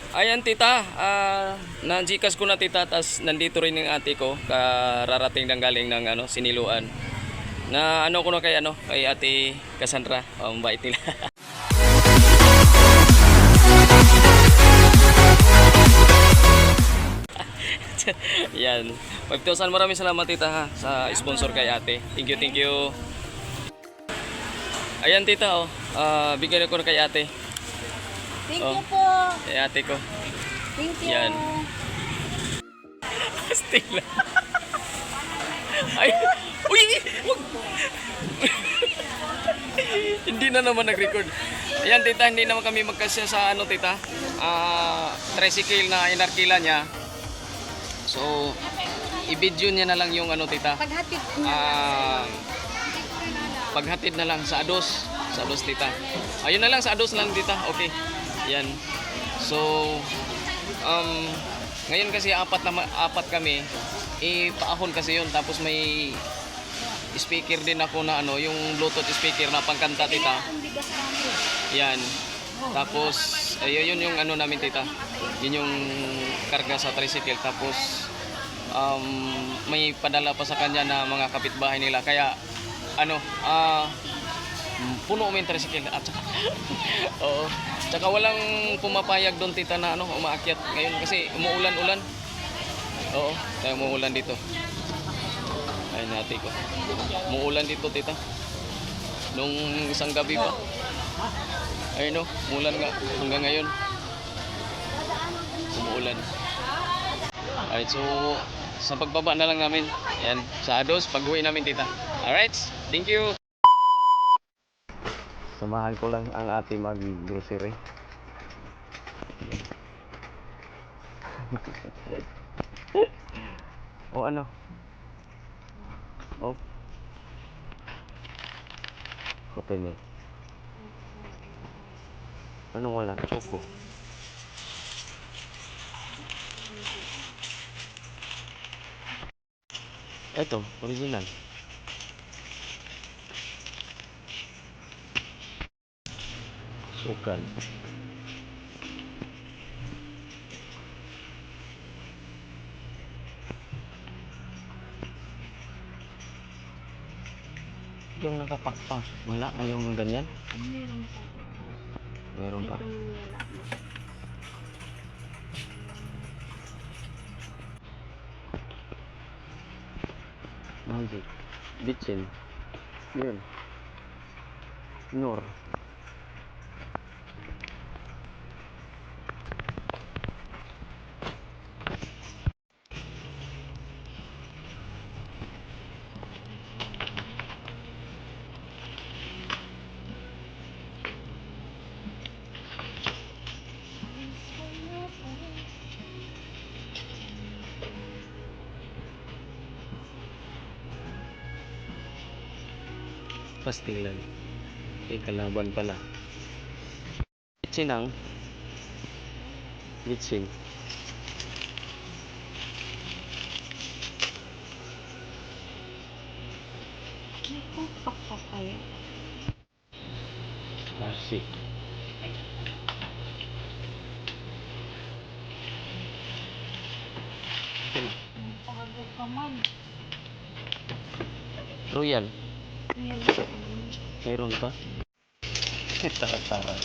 Ayan tita, na-Gcash ko na tita, tas nandito rin yung ate ko, kararating ng galing ng siniluan. Na ano ko na kay ate Cassandra, ang bait nila. Yan. 5,000 maraming salamat tita ha, sa sponsor kay ate. Thank you, thank you. Ayan tita bigyan ko na kay ate. Thank Oh, you po. kay ate ko. Thank you. Yan. Stila. Ay, uy, wag. Hindi na naman nag-record. Ayan tita, hindi naman kami magkasya sa tita. Tricycle na inarkila niya. So, i-video niya na lang yung tita. Paghatid Paghatid na lang sa Ados. Sa Ados tita. Ayun na lang sa Ados lang tita. Okay. Yan. So, ngayon kasi apat kami. Ipaahon kasi yun. Tapos may speaker din ako na yung Bluetooth speaker na pangkanta tita. Yan. Tapos ayun yung namin tita. Yun yung karga sa tricycle. Tapos may padala pa sa kanya na mga kapitbahay nila. Kaya puno yung tricycle at saka oo. Tsaka walang pumapayag doon tita na umaakyat ngayon kasi umuulan-ulan. Oo, kaya umuulan dito. Ayun ate ko. Umuulan dito tita. Nung isang gabi pa. Ayun umuulan nga hanggang ngayon. Umuulan. Alright, so sa pagbaba na lang namin. Ayan, sa Ados, pag-uwi namin tita. Alright, thank you. Samahan ko lang ang ate mag-grocery. O Oh. Kote ni. Anong wala? Choco. Ito, original. Sukal. Yung nakapakpa. Wala yung ganyan. Meron pa. Magic. Bitchin. Yun. Nor. Pastilan. Kalaban pala. Bitchin ang. Bitchin. Nasi. Royal. Meron pa. Tara-tara.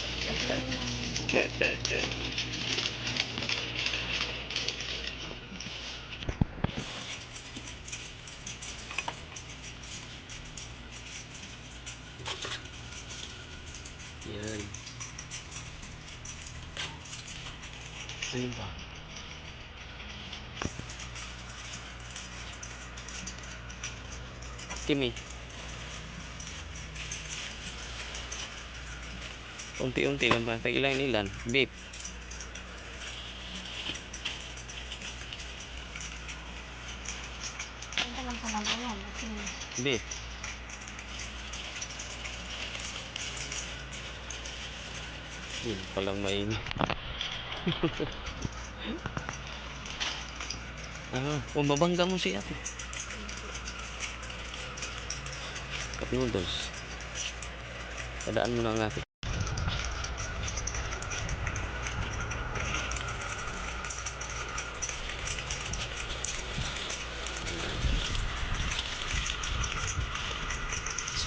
Yan. Ano ba? Kimi. Unti-unti lang ba? Ilan-ilan. Beef. Beef. Yun palang mainit. Mabangga mo si ate. Cup noodles. Tadaan mo na ang ate.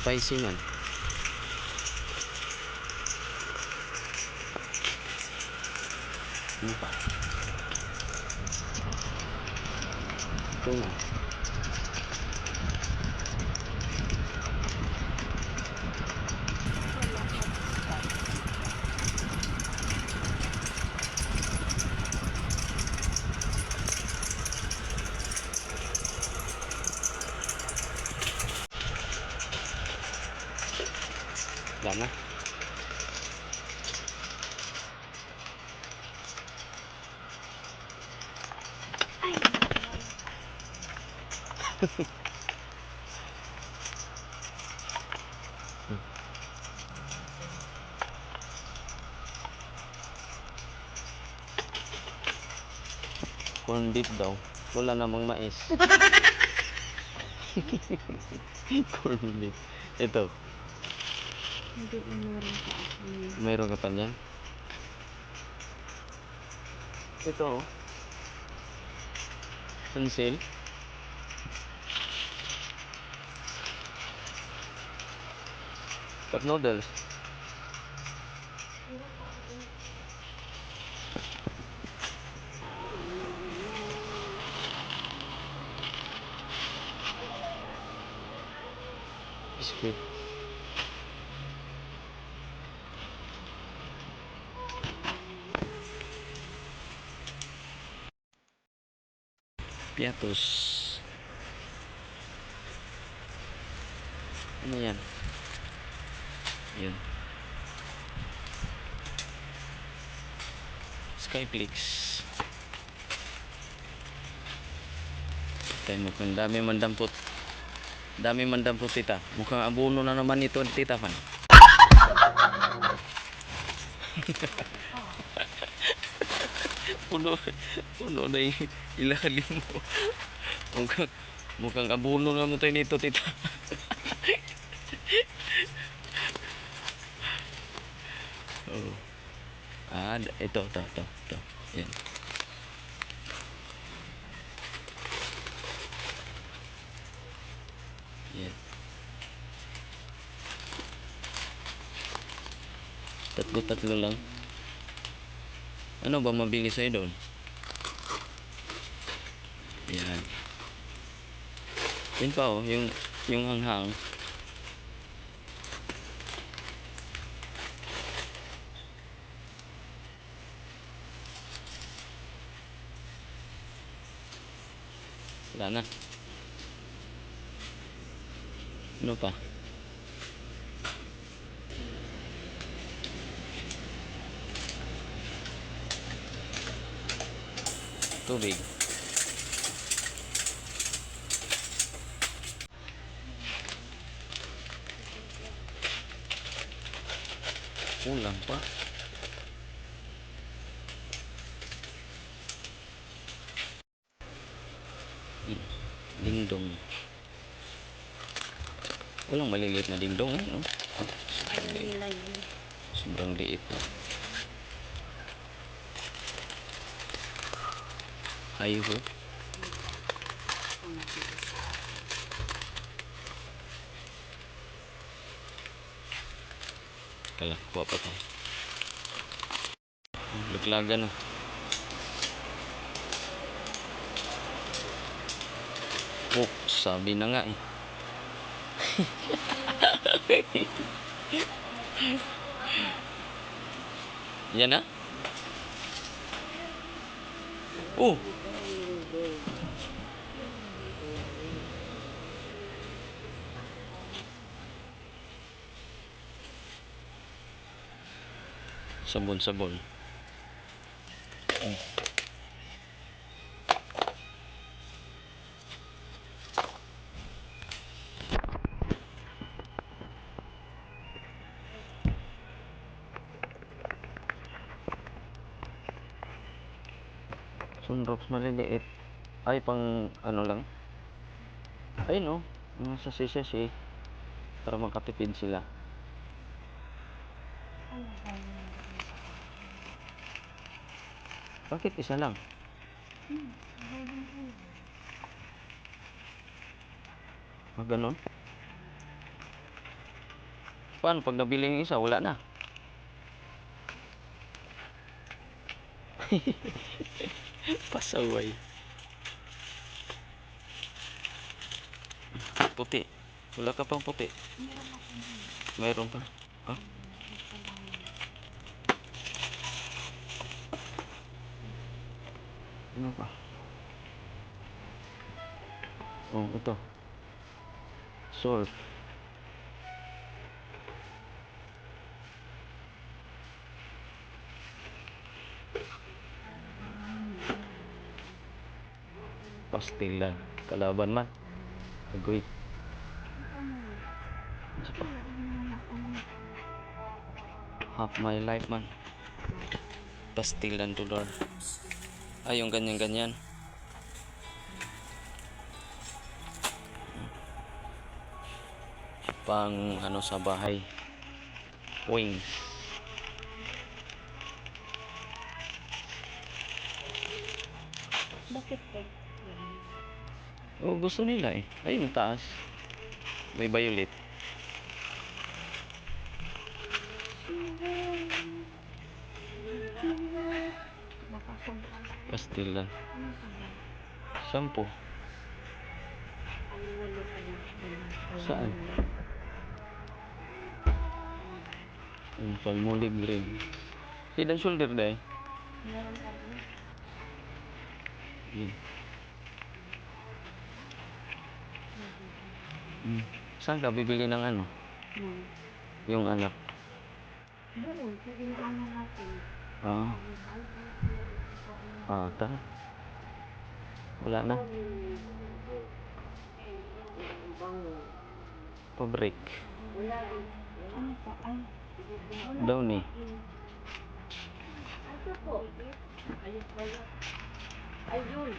Spicy man. Ano pa? Ito na. Wala na. Corn beef daw. Wala namang mais. Corn beef. Ito. Hindi, meron pa ako. Mayroon ka pa niyan? Ito. Sunsil. Cup noodles. Biscuit. Piatos. Ano yan? Yun. Skyflix. Tayo mukhang dami mandampot. Dami mandampot tita. Mukhang abono na naman ito tita Fan. Puno, puno na yung ilalim mo. Mukhang abono na naman tayo nito tita. Oh. Ah, ito. Yan. Yan. Tatlo lang. Ano ba mabili sa'yo doon? Yan. Yun pa oh, yung hanghang. Wala na. Ano pa? Tubig. Kulang pa. Dingdong. Walang maliliit na dingdong eh, no? Sobrang liit. Ayaw ko. Kala, kuha pa to. Laglagan na. Oh, sabi na nga eh. Yan na? Oh! Sabon. Sunrox maliliit. Ay, pang ano lang. Ay no, mga sasi para makatipid sila. Bakit isa lang? Ganon? Paano pag nabili yung isa, wala na. Pasaway. Puti. Wala ka pang puti. Mayroon pa. Ha? Ano pa? Oh, ito. Salt. Pastilan. Kalaban man. Agoy. Isa pa. Half my life man. Pastilan dollar. Ay, yung ganyan-ganyan. Pang ano sa bahay. Wings. Bakit po? Oh, gusto nila eh. Ayun, yung taas. May violet. Nakasobrang. Pastilan. Ano pa ba? Sampo. Ang walo pa lang. Saan? Yung palmolive green. Head and shoulder dahil. Meron pa rin. Saan ka bibili ng ano? Yung anak. Doon, sa inaano natin. Ah. Ah, tara. Wala na. Pa-break. Ano pa? Ay. Downy. Ito po. Ayun pala. Ayun.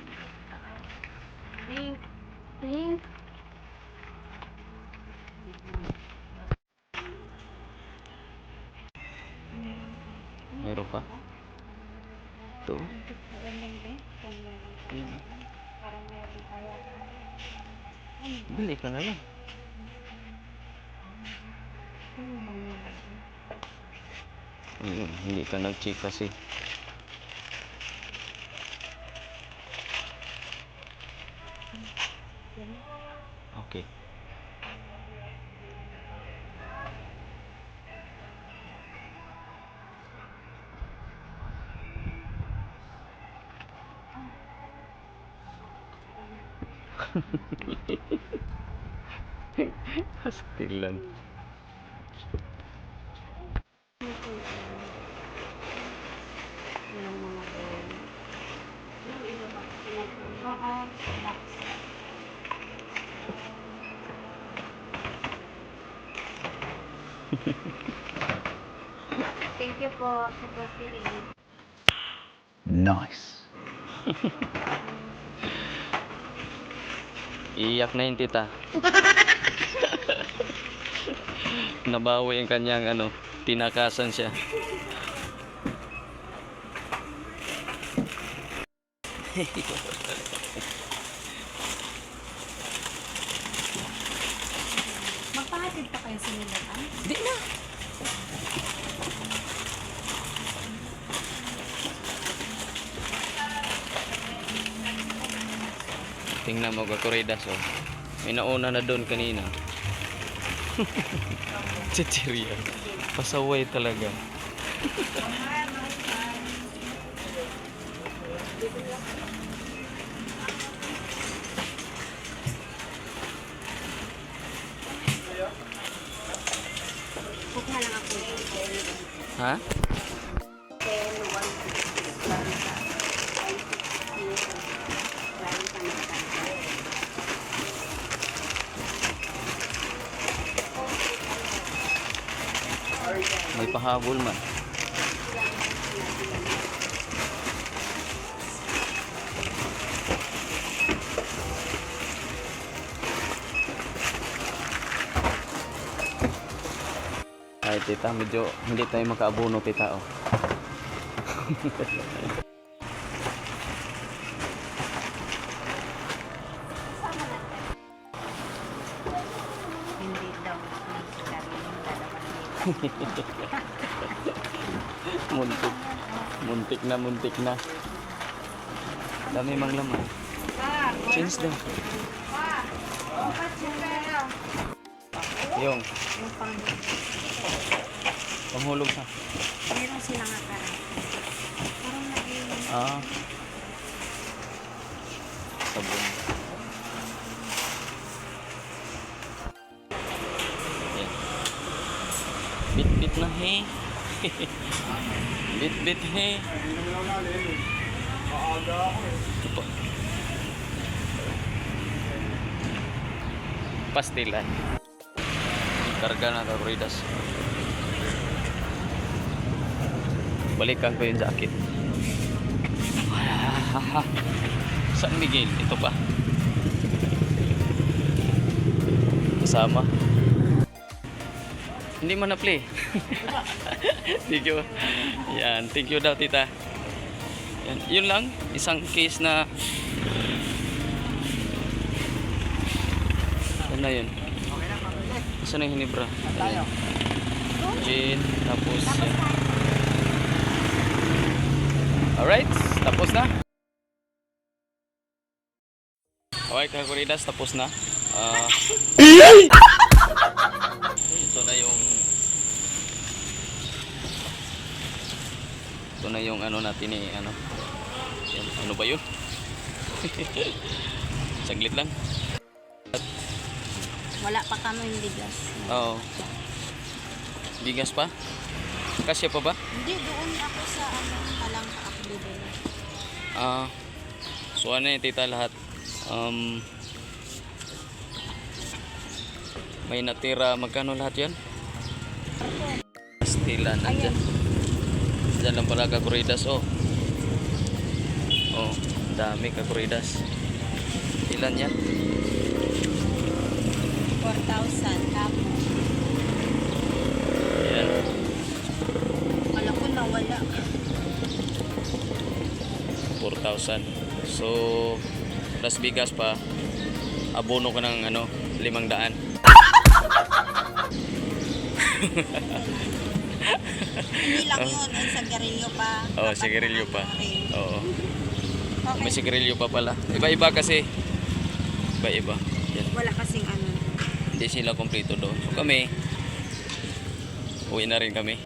Pink. Pink. Meron pa? Ito. Parang meron kaya. Bili ka na lang. Ayun, hindi ka nag-check kasi. Okay. Pastilan. Thank you po sa grocery. Nice. Iyak na yung tita. Nabawi yung kanyang ano, tinakasan siya. Magpahatid pa kayo sa nilaban? Di na. Tingnan mo kakuridas oh. May nauna na doon kanina. Chichirya. Pasaway talaga. Kukuha lang ako. Ha? 10, 160. May pahabol man. Ay tita, medyo hindi tayo makaabuno tita oh. Hindi daw. Hindi daw. Muntik. Muntik na. Dami mang laman. Change daw. Yung Yung pang... panghulog sa. Meron silang akarap. Parang naging... Ah. Sabon. Yan. Bit-bit na he. Bit-bit he. Ito po. Pastilan. Karga na Kakuridas. Balikan ko yung jacket. Saan Miguel? Ito pa. Kasama. Hindi man na-play. Thank you. Yan. Thank you daw, tita. Yan. Yun lang. Isang case na... Yan na yun. Saan na yung hinibra? Ayan. Gin. Tapos yan. Alright. Tapos na. Okay, Kakuridas. Tapos na. Ito na yung ano natin eh, ano. Yan, ano ba yun? Saglit lang. Wala pa kami yung bigas. Oo. Bigas pa? Kasya pa ba? Hindi, doon ako sa palang ka-akbido. So ano yung tita lahat? May natira, magkano lahat yan? Pastilan, nandyan. Diyan lang pala Kakuridas, oh. Oh, dami Kakuridas. Ilan yan? 4,000 kapo. Yan. Wala ko nawala. 4,000. So, plus bigas pa, abono ko ng ano, 500. Hindi lang yun, ay sigarilyo pa. Oo, sigarilyo pa. Oo. Okay. May sigarilyo pa pala. Iba-iba kasi. Iba-iba. Yan. Wala kasing ano. Hindi sila kompleto doon. So kami, uwi na rin kami.